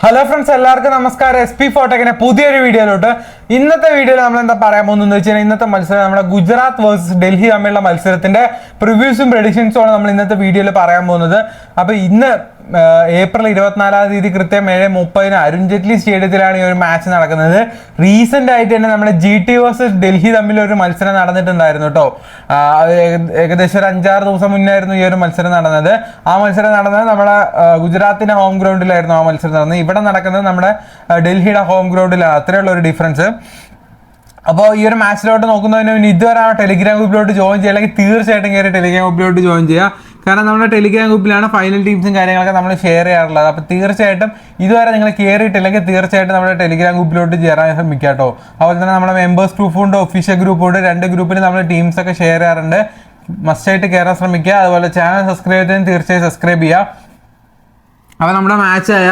Hello friends, എല്ലാവർക്കും നമസ്കാരം. SP ഫോട്ടെക്കിന്റെ പുതിയൊരു വീഡിയോയിലോട്ട്. ഇന്നത്തെ വീഡിയോയിൽ നമ്മൾ എന്താ പറയാൻ പോകുന്നത് വെച്ചാൽ, ഇന്നത്തെ മത്സരം നമ്മുടെ ഗുജറാത്ത് വേഴ്സസ് ഡൽഹി തമ്മിലുള്ള മത്സരത്തിന്റെ പ്രിവ്യൂസും പ്രഡിക്ഷൻസും ആണ് നമ്മൾ ഇന്നത്തെ വീഡിയോയിൽ പറയാൻ പോകുന്നത്. അപ്പൊ ഇന്ന് ഏപ്രിൽ 24 കൃത്യം 7:30 അരുൺ ജെയ്റ്റ്ലി സ്റ്റേഡിയത്തിലാണ് ഈ ഒരു മാച്ച് നടക്കുന്നത്. റീസെന്റ് ആയിട്ട് തന്നെ നമ്മുടെ GT വേഴ്സസ് ഡൽഹി തമ്മിൽ ഒരു മത്സരം നടന്നിട്ടുണ്ടായിരുന്നു കേട്ടോ. ഏകദേശം ഒരു 5-6 ദിവസം മുന്നേ ആയിരുന്നു ഈ ഒരു മത്സരം നടന്നത്. ആ മത്സരം നടന്നത് നമ്മുടെ ഗുജറാത്തിന്റെ ഹോം ഗ്രൗണ്ടിലായിരുന്നു ആ മത്സരം നടന്നത്. ഇവിടെ നടക്കുന്നത് നമ്മുടെ ഡൽഹിയുടെ ഹോം ഗ്രൗണ്ടിലാണ്. അത്രയുള്ള ഒരു ഡിഫറൻസ്. അപ്പോൾ ഈ ഒരു മാച്ചിലോട്ട് നോക്കുന്നതിന് മുന്നേ ഇതുവരെ ആ ടെലിഗ്രാം ഗ്രൂപ്പിലോട്ട് ജോയിൻ ചെയ്യുക, അല്ലെങ്കിൽ തീർച്ചയായിട്ടും കയറി ടെലിഗ്രാം ഗ്രൂപ്പിലോട്ട് ജോയിൻ ചെയ്യുക. കാരണം നമ്മുടെ ടെലിഗ്രാം ഗ്രൂപ്പിലാണ് ഫൈനൽ ടീംസും കാര്യങ്ങളൊക്കെ നമ്മൾ ഷെയർ ചെയ്യാറുള്ളത്. അപ്പോൾ തീർച്ചയായിട്ടും ഇതുവരെ നിങ്ങൾ കയറിയിട്ടില്ലെങ്കിൽ തീർച്ചയായിട്ടും നമ്മുടെ ടെലിഗ്രാം ഗ്രൂപ്പിലോട്ട് ചേരാൻ ശ്രമിക്കുക കേട്ടോ. അതുപോലെ തന്നെ നമ്മുടെ മെമ്പേഴ്സ് ഗ്രൂപ്പുണ്ട്, ഒഫീഷ്യൽ ഗ്രൂപ്പുണ്ട്. 2 ഗ്രൂപ്പിൽ നമ്മൾ ടീംസൊക്കെ ഷെയർ ചെയ്യാറുണ്ട്. മസ്റ്റായിട്ട് കയറാൻ ശ്രമിക്കുക. അതുപോലെ ചാനൽ സബ്സ്ക്രൈബ് ചെയ്തതിന് തീർച്ചയായും സബ്സ്ക്രൈബ് ചെയ്യുക. അപ്പോൾ നമ്മുടെ മാച്ചായ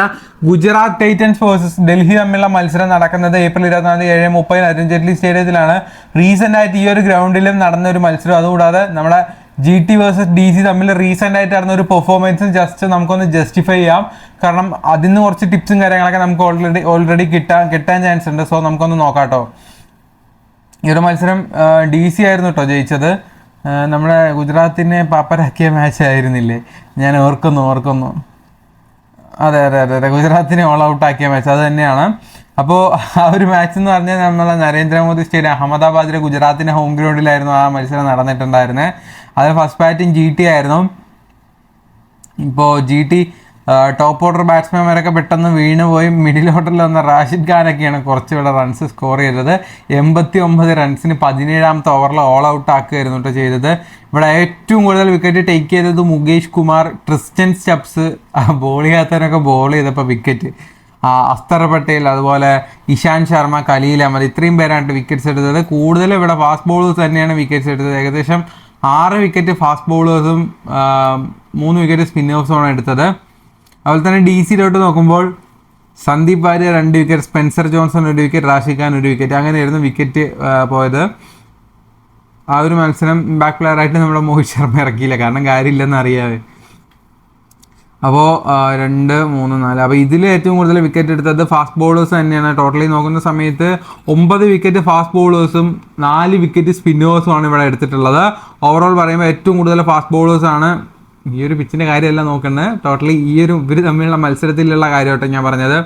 ഗുജറാത്ത് ടൈറ്റൻസ് വേഴ്സസ് ഡൽഹി തമ്മിലുള്ള മത്സരം നടക്കുന്നത് ഏപ്രിൽ 24 7:30 അരുൺ ജെയ്റ്റ്ലി സ്റ്റേഡിയത്തിലാണ്. റീസെൻ്റ് ആയിട്ട് ഈ ഒരു ഗ്രൗണ്ടിലും നടന്ന ഒരു മത്സരം. അതുകൂടാതെ നമ്മുടെ GT വേഴ്സസ് DC തമ്മിൽ റീസെൻ്റ് ആയിട്ട് നടന്ന ഒരു പെർഫോമൻസും ജസ്റ്റ് നമുക്കൊന്ന് ജസ്റ്റിഫൈ ചെയ്യാം. കാരണം അതിന് കുറച്ച് ടിപ്സും കാര്യങ്ങളൊക്കെ നമുക്ക് ഓൾറെഡി കിട്ടാൻ ചാൻസ് ഉണ്ട്. സോ നമുക്കൊന്ന് നോക്കാം കേട്ടോ. ഈ ഒരു മത്സരം DC ആയിരുന്നു കേട്ടോ ജയിച്ചത്. നമ്മുടെ ഗുജറാത്തിനെ പാപ്പരാക്കിയ മാച്ച് ആയിരുന്നില്ലേ? ഞാൻ ഓർക്കുന്നു. അതെ, ഗുജറാത്തിനെ ഓൾ ഔട്ട് ആക്കിയ മാച്ച് അത് തന്നെയാണ്. അപ്പോൾ ആ ഒരു മാച്ച് എന്ന് പറഞ്ഞാൽ നമ്മളെ നരേന്ദ്രമോദി സ്റ്റേഡിയം അഹമ്മദാബാദിലെ ഗുജറാത്തിൻ്റെ ഹോം ഗ്രൗണ്ടിലായിരുന്നു ആ മത്സരം നടന്നിട്ടുണ്ടായിരുന്നത്. അതിൽ ഫസ്റ്റ് ബാറ്റിംഗ് GT ആയിരുന്നു. ഇപ്പോൾ GT ടോപ്പ് ഓർഡർ ബാറ്റ്സ്മാൻമാരൊക്കെ പെട്ടെന്ന് വീണുപോയി. മിഡിൽ ഓർഡറിൽ വന്ന റാഷിദ് ഖാനൊക്കെയാണ് കുറച്ചുകൂടെ റൺസ് സ്കോർ ചെയ്തത്. 89 റൺസിന് 17ാമത്തെ ഓവറിൽ ഓൾ ഔട്ട് ആക്കുകയായിരുന്നു കേട്ടോ ചെയ്തത്. ഇവിടെ ഏറ്റവും കൂടുതൽ വിക്കറ്റ് ടേക്ക് ചെയ്തത് Mukesh Kumar, Tristan Stubbs, ball ചെയ്യാത്തവരൊക്കെ ബോൾ ചെയ്തപ്പോൾ വിക്കറ്റ്. അസ്തർ പട്ടേൽ, അതുപോലെ ഇഷാൻ ശർമ്മ, ഖലീൽ അഹമ്മദ്, ഇത്രയും പേരാണ് വിക്കറ്റ്സ് എടുത്തത്. കൂടുതൽ ഇവിടെ ഫാസ്റ്റ് ബോളേഴ്സ് തന്നെയാണ് വിക്കറ്റ്സ് എടുത്തത്. ഏകദേശം 6 വിക്കറ്റ് ഫാസ്റ്റ് ബോളേഴ്സും 3 വിക്കറ്റ് സ്പിന്നേഴ്സുമാണ് എടുത്തത്. അതുപോലെ തന്നെ DCയിലോട്ട് നോക്കുമ്പോൾ Sandeep Warrier 2 wicket, Spencer Johnson 1 wicket, Rashid Khan 1 wicket, അങ്ങനെയായിരുന്നു വിക്കറ്റ് പോയത്. ആ ഒരു മത്സരം ബാക്ക് പ്ലെയർ ആയിട്ട് നമ്മുടെ മോഹിത് ശർമ്മ ഇറക്കിയില്ല, കാരണം കാര്യമില്ലെന്ന് അറിയാതെ. അപ്പോൾ 2, 3, 4 അപ്പോൾ ഇതിൽ ഏറ്റവും കൂടുതൽ വിക്കറ്റ് എടുത്തത് ഫാസ്റ്റ് ബോളേഴ്സ് തന്നെയാണ്. ടോട്ടലി നോക്കുന്ന സമയത്ത് 9 വിക്കറ്റ് ഫാസ്റ്റ് ബോളേഴ്സും 4 വിക്കറ്റ് സ്പിന്നേഴ്സുമാണ് ഇവിടെ എടുത്തിട്ടുള്ളത്. ഓവറോൾ പറയുമ്പോൾ ഏറ്റവും കൂടുതൽ ഫാസ്റ്റ് ബോളേഴ്സാണ്. ഈ ഒരു പിച്ചിൻ്റെ കാര്യമല്ല നോക്കേണ്ടത്, ടോട്ടലി ഇവർ തമ്മിലുള്ള മത്സരത്തിലുള്ള കാര്യമായിട്ട് ഞാൻ പറഞ്ഞത്.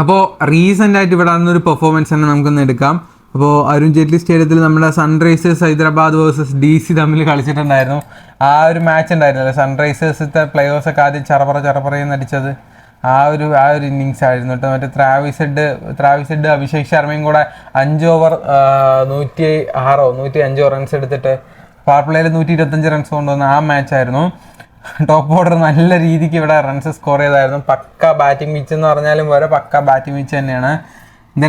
അപ്പോൾ റീസെൻ്റ് ആയിട്ട് ഇവിടെ നടന്നൊരു പെർഫോമൻസ് തന്നെ നമുക്കൊന്ന് എടുക്കാം. അപ്പോൾ അരുൺ ജെയ്റ്റ്ലി സ്റ്റേഡിയത്തിൽ നമ്മുടെ സൺറൈസേഴ്സ് ഹൈദരാബാദ് വേഴ്സസ് DC തമ്മിൽ കളിച്ചിട്ടുണ്ടായിരുന്നു. ആ ഒരു മാച്ച് ഉണ്ടായിരുന്നല്ലോ, സൺറൈസേഴ്സിൻ്റെ പ്ലെയേഴ്സൊക്കെ ആദ്യം ചറപ്പറയെന്ന് അടിച്ചത്. ആ ഒരു ഇന്നിങ്സ് ആയിരുന്നു കേട്ടോ. മറ്റേ ത്രാവിസ് അഭിഷേക് ശർമ്മയും കൂടെ 5 ഓവർ 105 റൺസ് എടുത്തിട്ട് പവർ പ്ലേയിൽ 125 റൺസ് കൊണ്ടുവന്ന ആ മാച്ചായിരുന്നു. ടോപ്പ് ഓർഡർ നല്ല രീതിക്ക് ഇവിടെ റൺസ് സ്കോർ ചെയ്തായിരുന്നു. പക്ക ബാറ്റിംഗ് പിച്ച് എന്ന് പറഞ്ഞാലും വരെ പക്ക ബാറ്റിംഗ് പിച്ച് തന്നെയാണ്.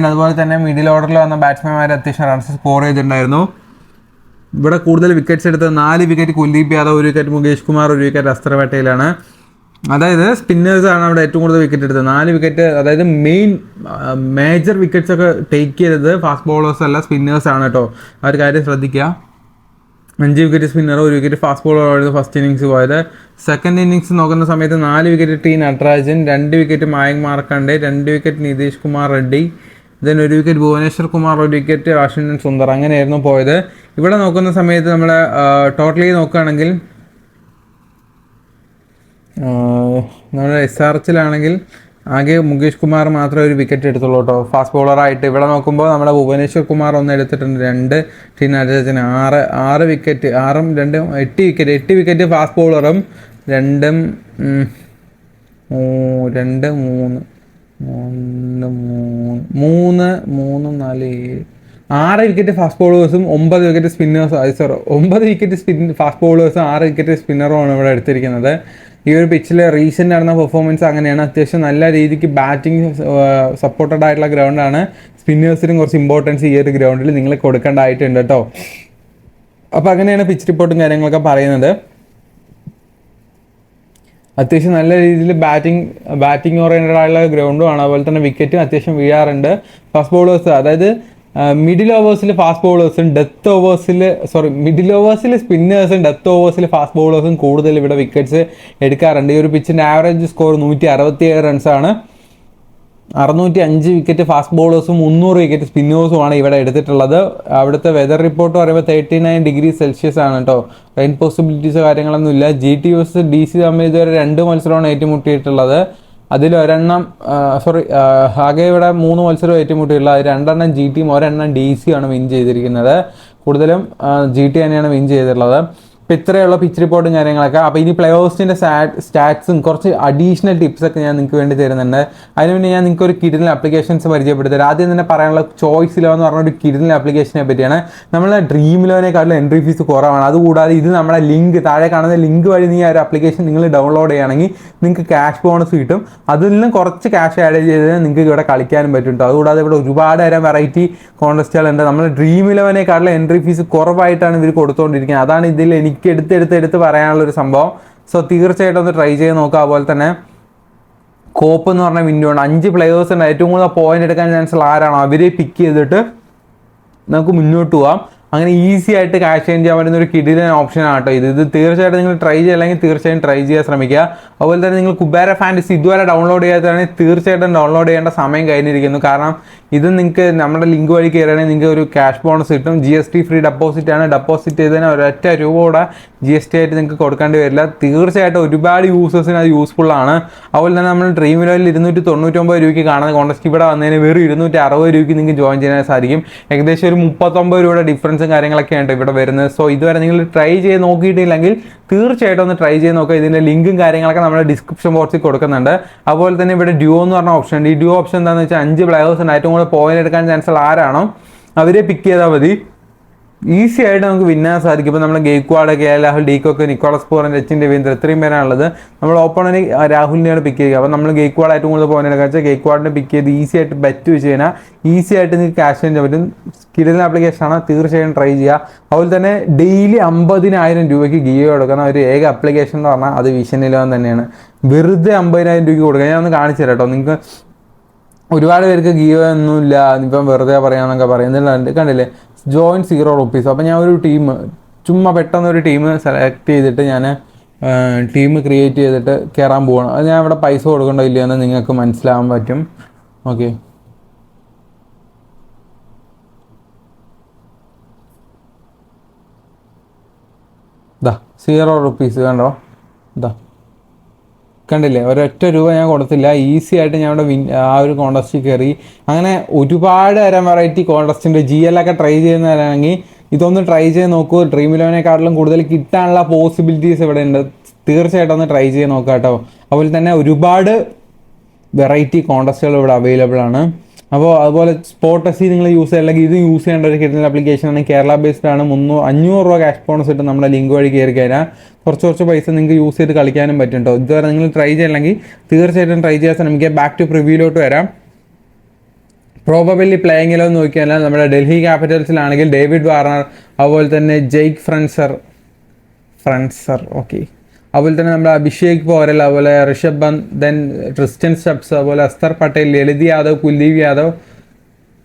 അതുപോലെ തന്നെ മിഡിൽ ഓർഡറിൽ വന്ന ബാറ്റ്സ്മാൻമാർ അത്യാവശ്യം റൺസ് സ്കോർ ചെയ്തിട്ടുണ്ടായിരുന്നു. ഇവിടെ കൂടുതൽ വിക്കറ്റ്സ് എടുത്തത് 4 wicket Kuldeep Yadav, 1 wicket Mukesh Kumar, 1 wicket അസ്തർ പട്ടേലാണ്. അതായത് സ്പിന്നേഴ്സാണ് അവിടെ ഏറ്റവും കൂടുതൽ വിക്കറ്റ് എടുത്തത്. 4 വിക്കറ്റ്, അതായത് മേജർ വിക്കറ്റ്സ് ഒക്കെ ടേക്ക് ചെയ്തത് ഫാസ്റ്റ് ബോളേഴ്സ് അല്ല, സ്പിന്നേഴ്സാണ് കേട്ടോ. ആ ഒരു കാര്യം ശ്രദ്ധിക്കുക. 5 വിക്കറ്റ് സ്പിന്നർ, 1 വിക്കറ്റ് ഫാസ്റ്റ് ബോളറായിരുന്നു ഫസ്റ്റ് ഇന്നിങ്സ് പോയത്. സെക്കൻഡ് ഇന്നിങ്സ് നോക്കുന്ന സമയത്ത് 4 wicket T Natarajan, 2 wicket Mayank Markande, 2 wicket Nitish Kumar Reddy, 1 wicket Bhuvneshwar Kumar, 1 wicket Washington Sundar, അങ്ങനെയായിരുന്നു പോയത്. ഇവിടെ നോക്കുന്ന സമയത്ത് നമ്മൾ ടോട്ടലി നോക്കുകയാണെങ്കിൽ നമ്മുടെ SRHലാണെങ്കിൽ ആകെ മുകേഷ് കുമാർ മാത്രമേ 1 വിക്കറ്റ് എടുത്തുള്ളൂ കേട്ടോ ഫാസ്റ്റ് ബോളറായിട്ട്. ഇവിടെ നോക്കുമ്പോൾ നമ്മുടെ ഭുവനേശ്വർ കുമാർ 1 എടുത്തിട്ടുണ്ട്, 2 T നട്രാജന്, 6 വിക്കറ്റ്, 6ഉം 2ഉം 8 വിക്കറ്റ് ഫാസ്റ്റ് ബോളറും 2 6 വിക്കറ്റ് ഫാസ്റ്റ് ബോളേഴ്സും 9 വിക്കറ്റ് സ്പിന്നേഴ്സും 9 വിക്കറ്റ് ഫാസ്റ്റ് ബോളേഴ്സും 6 വിക്കറ്റ് സ്പിന്നറുമാണ് ഇവിടെ എടുത്തിരിക്കുന്നത്. ഈ ഒരു പിച്ചിൽ റീസെൻ്റ് നടന്ന പെർഫോമൻസ് അങ്ങനെയാണ്. അത്യാവശ്യം നല്ല രീതിക്ക് ബാറ്റിംഗ് സപ്പോർട്ടഡ് ആയിട്ടുള്ള ഗ്രൗണ്ടാണ്. സ്പിന്നേഴ്സിനും കുറച്ച് ഇമ്പോർട്ടൻസ് ഈ ഒരു ഗ്രൗണ്ടിൽ നിങ്ങൾ കൊടുക്കേണ്ടതായിട്ടുണ്ട് കേട്ടോ. അപ്പോൾ അങ്ങനെയാണ് പിച്ച് റിപ്പോർട്ടും കാര്യങ്ങളൊക്കെ പറയുന്നത്. അത്യാവശ്യം നല്ല രീതിയിൽ ബാറ്റിംഗ് ഓറിയൻറ്റഡ് ആയിട്ടുള്ള ഗ്രൗണ്ടുമാണ്. അതുപോലെ തന്നെ വിക്കറ്റും അത്യാവശ്യം വീഴാറുണ്ട്. ഫാസ്റ്റ് ബോളേഴ്സ്, അതായത് മിഡിൽ ഓവേഴ്സിൽ ഫാസ്റ്റ് ബോളേഴ്സും മിഡിൽ ഓവേഴ്സിൽ സ്പിന്നേഴ്സും ഡെത്ത് ഓവേഴ്സിൽ ഫാസ്റ്റ് ബോളേഴ്സും കൂടുതൽ ഇവിടെ വിക്കറ്റ്സ് എടുക്കാറുണ്ട്. ഈ ഒരു പിച്ചിൻ്റെ ആവറേജ് സ്കോർ 167 റൺസാണ്. 605 വിക്കറ്റ് ഫാസ്റ്റ് ബോളേഴ്സും 300 വിക്കറ്റ് സ്പിന്നേഴ്സുമാണ് ഇവിടെ എടുത്തിട്ടുള്ളത്. അവിടുത്തെ വെതർ റിപ്പോർട്ട് പറയുമ്പോൾ 39 ഡിഗ്രി സെൽഷ്യസ് ആണ് കേട്ടോ. റെയിൻ പോസിബിലിറ്റീസ് കാര്യങ്ങളൊന്നും ഇല്ല. GT vs DC തമ്മിൽ ഇതുവരെ 2 മത്സരമാണ് ഏറ്റുമുട്ടിയിട്ടുള്ളത്. അതിൽ ഒരെണ്ണം ആകെ ഇവിടെ 3 മത്സരം ഏറ്റുമുട്ടിയിട്ടുള്ളത്. അത് 2 GT ഒരെണ്ണം DC ആണ് വിൻ ചെയ്തിരിക്കുന്നത്. കൂടുതലും GT തന്നെയാണ് വിൻ ചെയ്തിട്ടുള്ളത്. അപ്പോൾ ഇത്രയുള്ള പിച്ച് റിപ്പോർട്ടും കാര്യങ്ങളൊക്കെ. അപ്പോൾ ഇനി പ്ലേയേഴ്സിൻ്റെ സ്റ്റാറ്റ്സും കുറച്ച് അഡീഷണൽ ടിപ്സൊക്കെ ഞാൻ നിങ്ങൾക്ക് വേണ്ടി തരുന്നുണ്ട്. അതിനുവേണ്ടി ഞാൻ നിങ്ങൾക്ക് ഒരു കിഡിൽ ആപ്ലിക്കേഷൻസ് പരിചയപ്പെടുത്തരാം. ആദ്യം തന്നെ പറയാനുള്ള ചോയ്സ് ഇലോ എന്ന് പറഞ്ഞ ഒരു കിഡിൽ ആപ്ലിക്കേഷനെ പറ്റിയാണ്. നമ്മളെ ഡ്രീം ഇലവനേക്കാളും എൻട്രി ഫീസ് കുറവാണ്. അതുകൂടാതെ ഇത് നമ്മുടെ ലിങ്ക് താഴെ കാണുന്ന ലിങ്ക് വഴി നീ ആ ഒരു ആപ്ലിക്കേഷൻ നിങ്ങൾ ഡൗൺലോഡ് ചെയ്യുകയാണെങ്കിൽ നിങ്ങൾക്ക് ക്യാഷ് ബോണസ് കിട്ടും. അതിൽ നിന്നും കുറച്ച് ക്യാഷ് ആഡ് ചെയ്ത് നിങ്ങൾക്ക് ഇവിടെ കളിക്കാനും പറ്റും കേട്ടോ. അതുകൂടാതെ ഇവിടെ ഒരുപാട് തരം വെറൈറ്റി കോൺടെസ്റ്റുകളുണ്ട്. നമ്മുടെ ഡ്രീം ഇലവനേക്കാളും എൻട്രി ഫീസ് കുറവായിട്ടാണ് ഇവർ കൊടുത്തുകൊണ്ടിരിക്കുന്നത്. അതാണ് ഇതിൽ എനിക്ക് എടുത്ത് പറയാനുള്ളൊരു സംഭവം. സോ തീർച്ചയായിട്ടും ഒന്ന് ട്രൈ ചെയ്ത് നോക്കുക. അതുപോലെ തന്നെ കോപ്പ് എന്ന് പറഞ്ഞ വിൻഡോ ഉണ്ട്. 5 പ്ലേയേഴ്സ് ഉണ്ട്. ഏറ്റവും കൂടുതൽ പോയിന്റ് എടുക്കാൻ ചാൻസ് ഉള്ള ആരാണോ അവരെ പിക്ക് ചെയ്തിട്ട് നമുക്ക് മുന്നോട്ട് പോകാം. അങ്ങനെ ഈസി ആയിട്ട് ക്യാഷ് ചേഞ്ച് ചെയ്യാൻ പറ്റുന്ന ഒരു കിഡിലൻ ഓപ്ഷനാണ് കേട്ടോ ഇത്. തീർച്ചയായിട്ടും നിങ്ങൾ ട്രൈ ചെയ്യില്ലെങ്കിൽ തീർച്ചയായും ട്രൈ ചെയ്യാൻ ശ്രമിക്കുക. അതുപോലെ തന്നെ നിങ്ങൾ കുബേര ഫാൻറ്റസി ഇതുവരെ ഡൗൺലോഡ് ചെയ്യാത്തതാണെങ്കിൽ തീർച്ചയായിട്ടും ഡൗൺലോഡ് ചെയ്യേണ്ട സമയം കഴിഞ്ഞിരിക്കുന്നു. കാരണം ഇത് നിങ്ങൾക്ക് നമ്മുടെ ലിങ്ക് വഴി കയറുകയാണെങ്കിൽ നിങ്ങൾക്ക് ഒരു ക്യാഷ് ബോണസ് കിട്ടും. GST ഫ്രീ ഡെപ്പോസിറ്റ് ആണ്. ഡെപ്പോസിറ്റ് ചെയ്തതിന് ഒരൊറ്റ രൂപ കൂടെ GST ആയിട്ട് നിങ്ങൾക്ക് കൊടുക്കേണ്ടി വരില്ല. തീർച്ചയായിട്ടും ഒരുപാട് യൂസേഴ്സിന് അത് യൂസ്ഫുൾ ആണ്. അതുപോലെ തന്നെ നമ്മൾ ഡ്രീം ഇലവനിൽ 299 രൂപയ്ക്ക് കാണുന്ന കോൺടെസ്റ്റ് ഇവിടെ വന്നതിന് വെറും 260 രൂപയ്ക്ക് നിങ്ങൾക്ക് ജോയിൻ ചെയ്യാൻ സാധിക്കും. ഏകദേശം ഒരു 39 രൂപയുടെ ഡിഫറൻസും കാര്യങ്ങളൊക്കെയാണ് ഇവിടെ വരുന്നത്. സോ ഇതുവരെ നിങ്ങൾ ട്രൈ ചെയ്ത് നോക്കിയിട്ടില്ലെങ്കിൽ തീർച്ചയായിട്ടും ഒന്ന് ട്രൈ ചെയ്ത് നോക്കുക. ഇതിൻ്റെ ലിങ്കും കാര്യങ്ങളൊക്കെ നമ്മുടെ ഡിസ്ക്രിപ്ഷൻ ബോക്സിൽ കൊടുക്കുന്നുണ്ട്. അതുപോലെ തന്നെ ഇവിടെ ഡ്യുവോ എന്ന് പറഞ്ഞ ഓപ്ഷൻ ഉണ്ട്. ഈ ഡ്യുവോ ഓപ്ഷൻ എന്താണെന്ന് വെച്ചാൽ 5 പ്ലേയേഴ്സ് ഉണ്ട്. ഏറ്റവും കൂടുതൽ പോയിന്റ് എടുക്കാൻ ചാൻസ് ഉള്ള ആരാണോ അവരെ പിക്ക് ചെയ്താൽ മതി. ഈസി ആയിട്ട് നമുക്ക് വിന്നാൻ സാധിക്കും. ഇപ്പോൾ നമ്മൾ Gaikwad, Rahul, de Kock, Nicholas Pooran, Sachin Ravindra ഇത്രയും പേരാണുള്ളത്. നമ്മൾ ഓപ്പണിന് രാഹുലിനെയാണ് പിക്ക് ചെയ്യുക. അപ്പോൾ നമ്മൾ ഗെയ്ക്വാഡ് ഏറ്റവും കൂടുതൽ പോയിന്റ് എടുക്കുക വെച്ചാൽ ഗെയ്ക്വാഡിനെ പിക്ക് ചെയ്ത് ഈസി ആയിട്ട് ബെറ്റ് വെച്ച് കഴിഞ്ഞാൽ ഈസി ആയിട്ട് നിങ്ങൾക്ക് ക്യാഷ് ചെയ്യാൻ പറ്റും. കിഡിലൻ ആപ്ലിക്കേഷനാണ്. തീർച്ചയായും ട്രൈ ചെയ്യുക. അതുപോലെ തന്നെ ഡെയിലി 50,000 രൂപയ്ക്ക് ഗിയോ കൊടുക്കുന്ന ഒരു ഏക ആപ്ലിക്കേഷൻ എന്ന് പറഞ്ഞാൽ അത് വിഷൻ ഇലവൻ തന്നെയാണ്. വെറുതെ 50,000 രൂപയ്ക്ക് കൊടുക്കുക. ഞാൻ ഒന്ന് കാണിച്ചു തരാം കേട്ടോ. നിങ്ങൾക്ക് ഒരുപാട് പേർക്ക് ഗിയോ ഒന്നുമില്ല, ഇപ്പം വെറുതെ പറയാമെന്നൊക്കെ പറയുന്നുണ്ട്. കണ്ടില്ലേ, ജോയിൻ 0 rupees. അപ്പോൾ ഞാൻ ഒരു ടീം ചുമ്മാ പെട്ടെന്നൊരു ടീം സെലക്ട് ചെയ്തിട്ട് ഞാൻ ടീം ക്രിയേറ്റ് ചെയ്തിട്ട് കയറാൻ പോവാണ്. അത് ഞാൻ ഇവിടെ പൈസ കൊടുക്കണ്ടോ ഇല്ലയോ എന്ന് നിങ്ങൾക്ക് മനസ്സിലാവാൻ പറ്റും. ഓക്കെ, ദാ 0 rupees കണ്ടോ, ദാ കണ്ടില്ലേ, ഒരൊറ്റ രൂപ ഞാൻ കൊടുത്തില്ല. ഈസി ആയിട്ട് ഞാൻ ഇവിടെ ആ ഒരു കോൺടെസ്റ്റിൽ കയറി. അങ്ങനെ ഒരുപാട് തരം വെറൈറ്റി കോൺടെസ്റ്റിൻ്റെ GL ഒക്കെ ട്രൈ ചെയ്യുന്നവരാണെങ്കിൽ ഇതൊന്ന് ട്രൈ ചെയ്ത് നോക്കൂ. ഡ്രീം ഇലവനേക്കാട്ടിലും കൂടുതൽ കിട്ടാനുള്ള പോസിബിലിറ്റീസ് ഇവിടെ ഉണ്ട്. തീർച്ചയായിട്ടും ഒന്ന് ട്രൈ ചെയ്ത് നോക്കാം കേട്ടോ. അതുപോലെ തന്നെ ഒരുപാട് വെറൈറ്റി കോൺടെസ്റ്റുകൾ ഇവിടെ അവൈലബിൾ ആണ്. അപ്പോൾ അതുപോലെ സ്പോട്ട് ടെസ്റ്റ് നിങ്ങൾ യൂസ് ചെയ്യില്ലെങ്കിൽ ഇത് യൂസ് ചെയ്യേണ്ട ഒരു കിട്ടുന്ന ആപ്ലിക്കേഷനാണ്. കേരള ബേസ്ഡ് ആണ്. 500 രൂപ ക്യാഷ് ബോണസ് ഇട്ട് നമ്മുടെ ലിങ്ക് വഴി കയറി കഴിഞ്ഞാൽ കുറച്ച് പൈസ നിങ്ങൾക്ക് യൂസ് ചെയ്ത് കളിക്കാനും പറ്റും കേട്ടോ. ഇതുവരെ നിങ്ങൾ ട്രൈ ചെയ്യില്ലെങ്കിൽ തീർച്ചയായിട്ടും ട്രൈ ചെയ്യാൻ ശ്രമിക്കുക. ബാക്ക് ടു പ്രിവ്യൂലോട്ട് വരാം. പ്രോബബിലി പ്ലേയിങ്ങിലോ എന്ന് നോക്കിയാൽ നമ്മുടെ ഡൽഹി ക്യാപിറ്റൽസിലാണെങ്കിൽ ഡേവിഡ് വാർണർ, അതുപോലെ തന്നെ ജെയ്ക്ക് ഫ്രൻസർ ഓക്കെ, അതുപോലെ തന്നെ നമ്മുടെ അഭിഷേക് പോരൽ, അതുപോലെ Rishabh Pant, then Tristan Stubbs, അതുപോലെ അസ്തർ പട്ടേൽ, ലളിത് യാദവ്, കുൽദീപ് യാദവ്,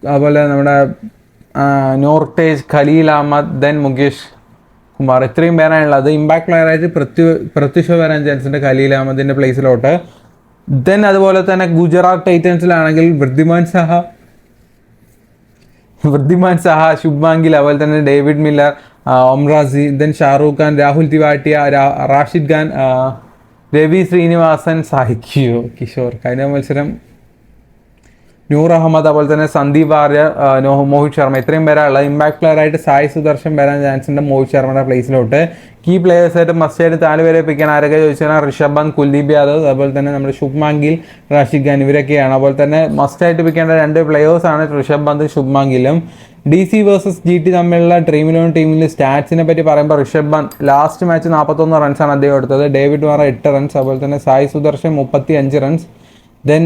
അതുപോലെ നമ്മുടെ നോർട്ടേജ്, ഖലീൽ അഹമ്മദ്, ദെൻ മുകേഷ് കുമാർ. ഇത്രയും പേരാണുള്ളത്. ഇമ്പാക്ട് പ്ലെയറായിട്ട് പ്രത്യുഷ വരാൻ ചാൻസ് ഉണ്ട് ഖലീൽ അഹമ്മദിൻ്റെ പ്ലേസിലോട്ട്. ദെൻ അതുപോലെ തന്നെ ഗുജറാത്ത് ടൈറ്റൻസിലാണെങ്കിൽ വൃദ്ധിമാൻ സഹ, ശുഭ്മാൻ ഗിൽ, അതുപോലെ തന്നെ David Miller, Omarzai, then Shahrukh Khan, Rahul Tewatia, Rashid Khan, Ravi Srinivasan, സാഹിക്കിയോ കിഷോർ. കഴിഞ്ഞ മത്സരം നൂർ അഹമ്മദ്, അതുപോലെ തന്നെ സന്ദീപ് ആര്യ, മോഹിത് ശർമ്മ. ഇത്രയും പേരാളുള്ളത്. ഇമ്പാക്ട് പ്ലെയർ ആയിട്ട് സായി സുദർശൻ വരാൻ ചാൻസ് ഉണ്ട് മോഹിത് ശർമ്മയുടെ പ്ലേസിലോട്ട്. കീ പ്ലേയേഴ്സായിട്ട് മസ്റ്റായിട്ട് 4 പേരെ പിക്കാൻ ആരൊക്കെ ചോദിച്ചാൽ ഋഷഭ് പന്ത്, കുൽദീപ് യാദവ്, അതുപോലെ തന്നെ നമ്മുടെ ശുഭ്മാൻ ഗിൽ, റാഷിദ് ഖാൻ ഇവരൊക്കെയാണ്. അതുപോലെ തന്നെ മസ്റ്റായിട്ട് പിക്കേണ്ട 2 പ്ലേയേഴ്സാണ് Rishabh Pant, Shubman ഗില്ലും. DC vs GT തമ്മിലുള്ള ഡ്രീം ഇലവൻ ടീമിൽ സ്റ്റാറ്റ്സിനെ പറ്റി പറയുമ്പോൾ ഋഷഭ് പന്ത് ലാസ്റ്റ് മാച്ച് 41 റൺസാണ് അദ്ദേഹം എടുത്തത്. ഡേവിഡ് വാറ 8 റൺസ്, അതുപോലെ തന്നെ Sai Sudarshan 35 runs, then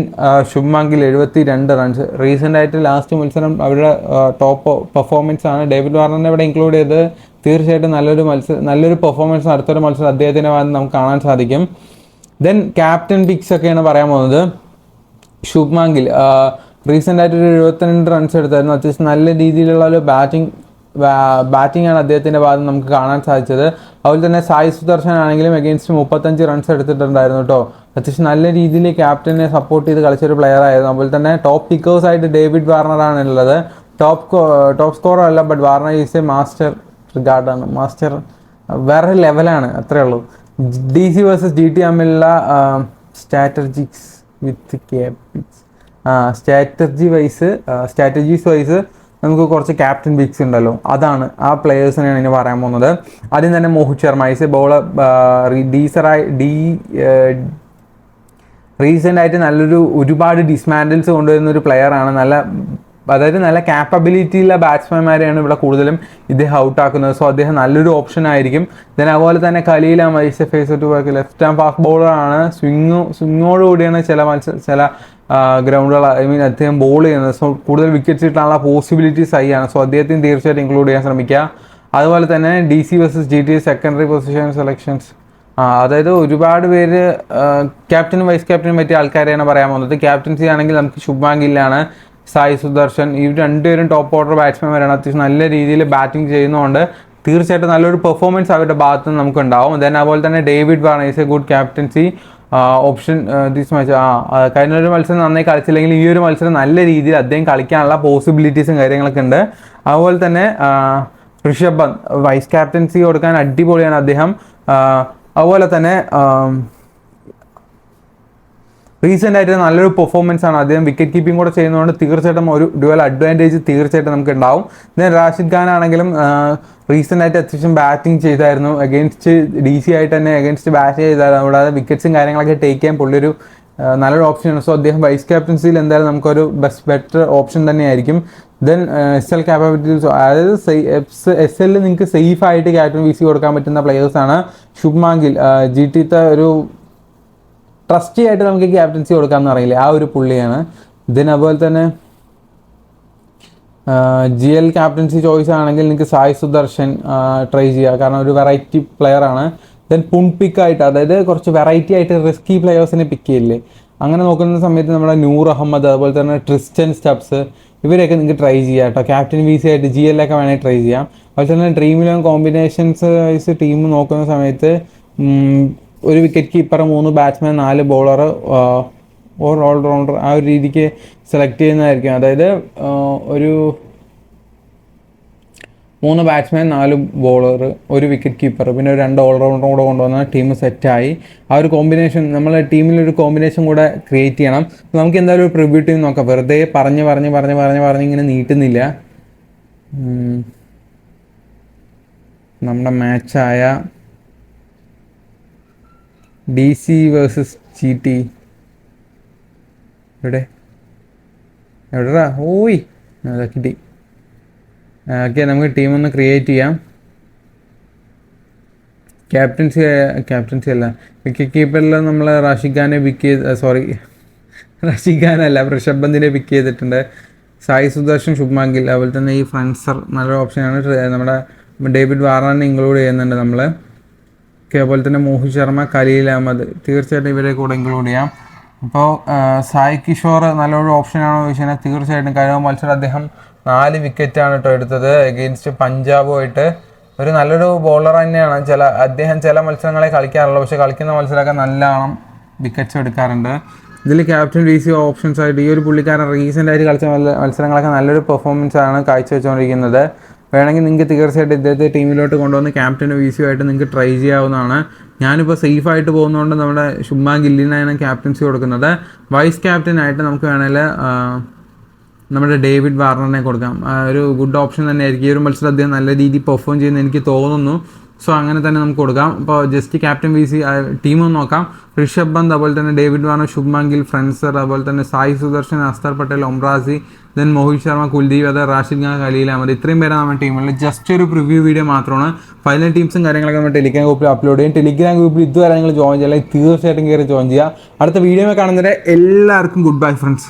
Shubman Gill 72 runs. Recent ആയിട്ട് ലാസ്റ്റ് മത്സരം അവരുടെ ടോപ്പ് പെർഫോമൻസ് ആണ്. ഡേവിഡ് വാർണറിനെ ഇവിടെ ഇൻക്ലൂഡ് ചെയ്ത് തീർച്ചയായിട്ടും നല്ലൊരു പെർഫോമൻസ് അടുത്തൊരു മത്സരം അദ്ദേഹത്തിൻ്റെ നമുക്ക് കാണാൻ സാധിക്കും. ദെൻ ക്യാപ്റ്റൻ പിക്സ് ഒക്കെയാണ് പറയാൻ പോകുന്നത്. ശുഭ്മാൻ ഗിൽ റീസെൻ്റ് ആയിട്ട് ഒരു 72 റൺസ് എടുത്തായിരുന്നു. അത്യാവശ്യം നല്ല രീതിയിലുള്ള ഒരു ബാറ്റിംഗ് ആണ് അദ്ദേഹത്തിൻ്റെ ഭാഗത്ത് നമുക്ക് കാണാൻ സാധിച്ചത്. അതുപോലെ തന്നെ സായി സുദർശൻ ആണെങ്കിലും അഗെയിൻസ്റ്റ് 35 റൺസ് എടുത്തിട്ടുണ്ടായിരുന്നു കേട്ടോ. അത്യാവശ്യം നല്ല രീതിയിൽ ക്യാപ്റ്റനെ സപ്പോർട്ട് ചെയ്ത് കളിച്ചൊരു പ്ലെയർ ആയിരുന്നു. അതുപോലെ തന്നെ ടോപ്പ് പിക്കേഴ്സ് ആയിട്ട് ഡേവിഡ് വാർണറാണ് ഉള്ളത്. ടോപ്പ് സ്കോറർ അല്ല, but Warner is a master ഗാർഡാണ്. മാസ്റ്റർ വേറെ ലെവലാണ്, അത്രേ ഉള്ളൂ. DC വേഴ്സസ് GT തമ്മിലുള്ള സ്ട്രാറ്റജീസ് വൈസ് നമുക്ക് കുറച്ച് ക്യാപ്റ്റൻ പിക്സ് ഉണ്ടല്ലോ, അതാണ് ആ പ്ലെയേഴ്സിനെയാണ് ഇനി പറയാൻ പോകുന്നത്. ആദ്യം തന്നെ Mohit Sharma is A bowler. Recent ആയിട്ട് ഒരുപാട് ഡിസ്മാൻഡിൽസ് കൊണ്ടുവരുന്ന ഒരു പ്ലെയറാണ്. നല്ല ക്യാപ്പബിലിറ്റിയുള്ള ബാറ്റ്സ്മാൻമാരെയാണ് ഇവിടെ കൂടുതലും ഇദ്ദേഹം ഔട്ടാക്കുന്നത്. സോ അദ്ദേഹം നല്ലൊരു ഓപ്ഷൻ ആയിരിക്കും. ദെൻ അതുപോലെ തന്നെ Khaleel Ahmed face to back left arm fast ബോളറാണ്. സ്വിങ്ങോടുകൂടിയാണ് ചില ഗ്രൗണ്ടുകൾ അദ്ദേഹം ബോൾ ചെയ്യുന്നത്. സോ കൂടുതൽ വിക്കറ്റ്സ് കിട്ടാനുള്ള പോസിബിലിറ്റീസ് ഹൈ ആണ്. സോ അദ്ദേഹത്തിന് തീർച്ചയായിട്ടും ഇൻക്ലൂഡ് ചെയ്യാൻ ശ്രമിക്കുക. അതുപോലെ തന്നെ DC versus GT secondary position selections. അതായത് ഒരുപാട് പേര് ക്യാപ്റ്റനും വൈസ് ക്യാപ്റ്റനും പറ്റിയ ആൾക്കാരെയാണ് പറയാൻ പോകുന്നത്. ക്യാപ്റ്റൻസി ആണെങ്കിൽ നമുക്ക് ശുഭ്മാൻ ഗില്ലാണ്, സായി സുദർശൻ. ഇവർ രണ്ടുപേരും ടോപ്പ് ഓർഡർ ബാറ്റ്സ്മാൻമാരാണ്. അത്യാവശ്യം നല്ല രീതിയിൽ ബാറ്റിംഗ് ചെയ്യുന്നതുകൊണ്ട് തീർച്ചയായിട്ടും നല്ലൊരു പെർഫോമൻസ് അവരുടെ ഭാഗത്ത് നിന്ന് നമുക്ക് ഉണ്ടാവും. ദെൻ അതുപോലെ തന്നെ David Warner is A good captaincy option this match. കഴിഞ്ഞൊരു മത്സരം നന്നായി കളിച്ചില്ലെങ്കിൽ ഈ ഒരു മത്സരം നല്ല രീതിയിൽ അദ്ദേഹം കളിക്കാനുള്ള പോസിബിലിറ്റീസും കാര്യങ്ങളൊക്കെ ഉണ്ട്. അതുപോലെ തന്നെ ഋഷഭ് പന്ത് വൈസ് ക്യാപ്റ്റൻസി കൊടുക്കാൻ അടിപൊളിയാണ് അദ്ദേഹം. അതുപോലെ തന്നെ റീസെൻ്റ് ആയിട്ട് നല്ലൊരു പെർഫോമൻസ് ആണ്. അദ്ദേഹം വിക്കറ്റ് കീപ്പിംഗ് കൂടെ ചെയ്യുന്നതുകൊണ്ട് തീർച്ചയായിട്ടും ഒരു ഡ്യുവൽ അഡ്വാൻറ്റേജ് തീർച്ചയായിട്ടും നമുക്ക് ഉണ്ടാവും. ദെൻ റാഷിദ് ഖാൻ ആണെങ്കിലും റീസെൻ്റ് ആയിട്ട് അത്യാവശ്യം ബാറ്റിംഗ് ചെയ്തായിരുന്നു. അഗെയിൻസ്റ്റ് DC ആയിട്ട് തന്നെ അഗെയിൻസ്റ്റ് ബാറ്റ് ചെയ്തായിരുന്നു. കൂടാതെ വിക്കറ്റ്സും കാര്യങ്ങളൊക്കെ ടേക്ക് ചെയ്യാൻ പുള്ളിയൊരു നല്ലൊരു ഓപ്ഷനാണ്. സോ അദ്ദേഹം വൈസ് ക്യാപ്റ്റൻസിയിൽ എന്തായാലും നമുക്കൊരു ബെറ്റർ ഓപ്ഷൻ തന്നെയായിരിക്കും. ദെൻ SL ക്യാപ്പബിലിറ്റീസ്, അതായത് SL നിങ്ങൾക്ക് സേഫായിട്ട് ക്യാപ്റ്റൻ VC കൊടുക്കാൻ പറ്റുന്ന പ്ലെയേഴ്സാണ്. ശുഭ്മാൻ ഗിൽ GTത്തെ ഒരു ട്രസ്റ്റി ആയിട്ട് നമുക്ക് ക്യാപ്റ്റൻസി കൊടുക്കാമെന്ന് അറിയില്ല, ആ ഒരു പുള്ളിയാണ്. ദെൻ അതുപോലെ തന്നെ GL ക്യാപ്റ്റൻസി ചോയ്സ് ആണെങ്കിൽ നിങ്ങൾക്ക് സായി സുദർശൻ ട്രൈ ചെയ്യുക, കാരണം ഒരു വെറൈറ്റി പ്ലെയറാണ്. ദെൻ പിക്കായിട്ട്, അതായത് കുറച്ച് വെറൈറ്റി ആയിട്ട് റിസ്കി പ്ലെയേഴ്സിനെ പിക്ക് ചെയ്യില്ലേ, അങ്ങനെ നോക്കുന്ന സമയത്ത് നമ്മുടെ നൂർ അഹമ്മദ്, അതുപോലെ തന്നെ ട്രിസ്റ്റൻ സ്റ്റബ്സ്, ഇവരെയൊക്കെ നിങ്ങൾക്ക് ട്രൈ ചെയ്യാം കേട്ടോ. ക്യാപ്റ്റൻ VC ആയിട്ട് GL ഒക്കെ വേണമെങ്കിൽ ട്രൈ ചെയ്യാം. അതുപോലെ തന്നെ ഡ്രീം 11 കോമ്പിനേഷൻസ് വൈസ് ടീം നോക്കുന്ന സമയത്ത് ഒരു wicket keeper, 3 batsman, 4 bowler, all rounder, ആ ഒരു രീതിക്ക് സെലക്ട് ചെയ്യുന്നതായിരിക്കും. അതായത് ഒരു 3 ബാറ്റ്സ്മാൻ, 4 ബോളർ, 1 വിക്കറ്റ് കീപ്പർ, പിന്നെ ഒരു 2 ഓൾറൗണ്ടറും കൂടെ കൊണ്ടുവന്ന ടീം സെറ്റായി. ആ ഒരു കോമ്പിനേഷൻ, നമ്മളെ ടീമിലൊരു കോമ്പിനേഷൻ കൂടെ ക്രിയേറ്റ് ചെയ്യണം. നമുക്ക് എന്തായാലും ഒരു പ്രിവ്യൂ ടീം നോക്കാം. വെറുതെ പറഞ്ഞ് ഇങ്ങനെ നീട്ടുന്നില്ല. നമ്മുടെ മാച്ചായ DC വേഴ്സസ് GT എവിടെടാ? ഓയ് അതാ കിട്ടി. ഓക്കെ, നമുക്ക് ടീമൊന്ന് ക്രിയേറ്റ് ചെയ്യാം. ക്യാപ്റ്റൻസി അല്ല, വിക്കറ്റ് കീപ്പറിൽ നമ്മൾ റാഷിദ് ഖാനെ റാഷിദ് ഖാനല്ല, ഋഷഭ് പന്തിനെ പിക്ക് ചെയ്തിട്ടുണ്ട്. സായി സുദർശൻ, ശുഭ്മാൻ ഗിൽ, അതുപോലെ തന്നെ ഈ ഫ്രൻസർ നല്ലൊരു ഓപ്ഷനാണ്. നമ്മുടെ ഡേവിഡ് വാർണറിനെ ഇൻക്ലൂഡ് ചെയ്യുന്നുണ്ട് നമ്മൾ. അതുപോലെ തന്നെ മോഹിത് ശർമ്മ, ഖലീൽ അഹമ്മദ്, തീർച്ചയായിട്ടും ഇവരെ കൂടെ ഇൻക്ലൂഡ് ചെയ്യാം. അപ്പോൾ സായ് കിഷോർ നല്ലൊരു ഓപ്ഷനാണോ ചോദിച്ചാൽ തീർച്ചയായിട്ടും. കഴിഞ്ഞ മത്സരം അദ്ദേഹം 4 വിക്കറ്റാണ് കേട്ടോ എടുത്തത് എഗെയിൻസ്റ്റ് പഞ്ചാബുമായിട്ട്. ഒരു നല്ലൊരു ബോളർ തന്നെയാണ്. അദ്ദേഹം ചില മത്സരങ്ങളെ കളിക്കാറുള്ളൂ, പക്ഷേ കളിക്കുന്ന മത്സരമൊക്കെ നല്ലോണം വിക്കറ്റ്സ് എടുക്കാറുണ്ട്. ഇതിൽ ക്യാപ്റ്റൻ VC ഓപ്ഷൻസ് ആയിട്ട് ഈ ഒരു പുള്ളിക്കാരൻ റീസെൻ്റ് ആയിട്ട് കളിച്ച മത്സരങ്ങളൊക്കെ നല്ലൊരു പെർഫോമൻസ് ആണ് കാഴ്ചവെച്ചുകൊണ്ടിരിക്കുന്നത്. വേണമെങ്കിൽ നിങ്ങൾക്ക് തീർച്ചയായിട്ടും ഇദ്ദേഹത്തെ ടീമിലോട്ട് കൊണ്ടുവന്ന് ക്യാപ്റ്റനും VC ആയിട്ട് നിങ്ങൾക്ക് ട്രൈ ചെയ്യാവുന്നതാണ്. ഞാനിപ്പോൾ സേഫായിട്ട് പോകുന്നതുകൊണ്ട് നമ്മുടെ ശുഭ്മാൻ ഗില്ലിനാണ് ക്യാപ്റ്റൻസി കൊടുക്കുന്നത്. വൈസ് ക്യാപ്റ്റനായിട്ട് നമുക്ക് വേണമെങ്കിൽ നമ്മുടെ ഡേവിഡ് വാർണറിനെ കൊടുക്കാം. ഒരു ഗുഡ് ഓപ്ഷൻ തന്നെയായിരിക്കും. ഈ ഒരു മത്സരം അദ്ദേഹം നല്ല രീതിയിൽ പെർഫോം ചെയ്യുന്ന എനിക്ക് തോന്നുന്നു. സോ അങ്ങനെ തന്നെ നമുക്ക് കൊടുക്കാം. അപ്പോൾ ജസ്റ്റ് ക്യാപ്റ്റൻ VC ടീമൊന്ന് നോക്കാം. ഋഷഭ് പന്ത്, അതുപോലെ തന്നെ ഡേവിഡ് വാർണർ, ശുഭ്മാൻ ഗിൽ, ഫ്രൻസർ, അതുപോലെ തന്നെ സായി സുദർശൻ, അസ്തർ പട്ടേൽ, ഒംറാസി, ദെൻ മോഹിത് ശർമ്മ, കുൽദീപ് യാദവ്, റാഷിദ് ഖാൻ, ഖലീൽ അഹമ്മദ്, ഇത്രയും പേരാണ് നമ്മുടെ ടീമിൽ. ജസ്റ്റ് ഒരു പ്രിവ്യൂ വീഡിയോ മാത്രമാണ്. ഫൈനൽ ടീംസും കാര്യങ്ങളൊക്കെ നമ്മൾ ടെലിഗ്രാം ഗ്രൂപ്പിൽ അപ്ലോഡ് ചെയ്യും. ടെലിഗ്രാം ഗ്രൂപ്പിൽ ഇതുവരെ നിങ്ങൾ ജോയിൻ ചെയ്യാൻ തീർച്ചയായിട്ടും കയറി ജോയിൻ ചെയ്യുക. അടുത്ത വീഡിയോ കാണുന്നവരെ എല്ലാവർക്കും ഗുഡ് ബൈ ഫ്രണ്ട്സ്.